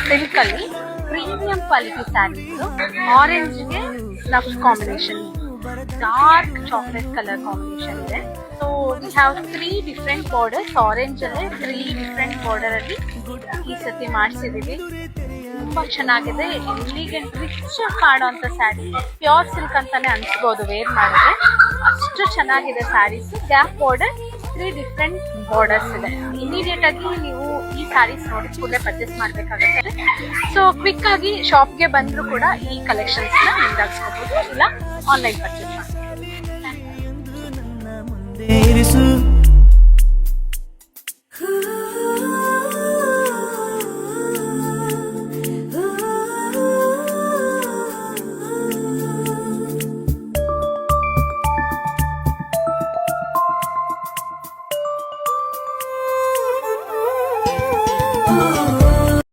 Silk ಅಲ್ಲಿ premium quality saris. ಆರೆಂಜ್ಗೆ love combination, dark chocolate colour combination ಇದೆ. So we have 3 different borders. Orange ಅಲ್ಲೇ 3 different border ಅಲ್ಲಿ ಈ ಸತಿ ಮಾಡಿಸಿದೀವಿ. ತುಂಬಾ ಚೆನ್ನಾಗಿದೆ. ಎಲಿಗೆಂಟ್ ರಿಚ್ ಕಾಣುವಂತ ಸ್ಯಾರಿ, ಪ್ಯೂರ್ ಸಿಲ್ಕ್ ಅಂತಾನೆ ಅನ್ಸ್ಬೋದು ವೇರ್ ಮಾಡಿದ್ರೆ. ಅಷ್ಟು ಚೆನ್ನಾಗಿದೆ saris. Gap border, 3 different borders ಇದೆ. ಇಮಿಡಿಯೇಟ್ ಆಗಿ ನೀವು ಈ ಸ್ಯಾರೀಸ್ ನೋಡಿ ಕೂಡಲೇ ಪರ್ಚೇಸ್ ಮಾಡ್ಬೇಕಾಗುತ್ತೆ. ಸೊ ಕ್ವಿಕ್ ಆಗಿ ಶಾಪ್ಗೆ ಬಂದ್ರು ಕೂಡ ಈ ಕಲೆಕ್ಷನ್ಸ್ ನ ನಿಂದಾಗಿಸ್ಕೋಬಹುದು, ಇಲ್ಲ ಆನ್ಲೈನ್ ಪರ್ಚೇಸ್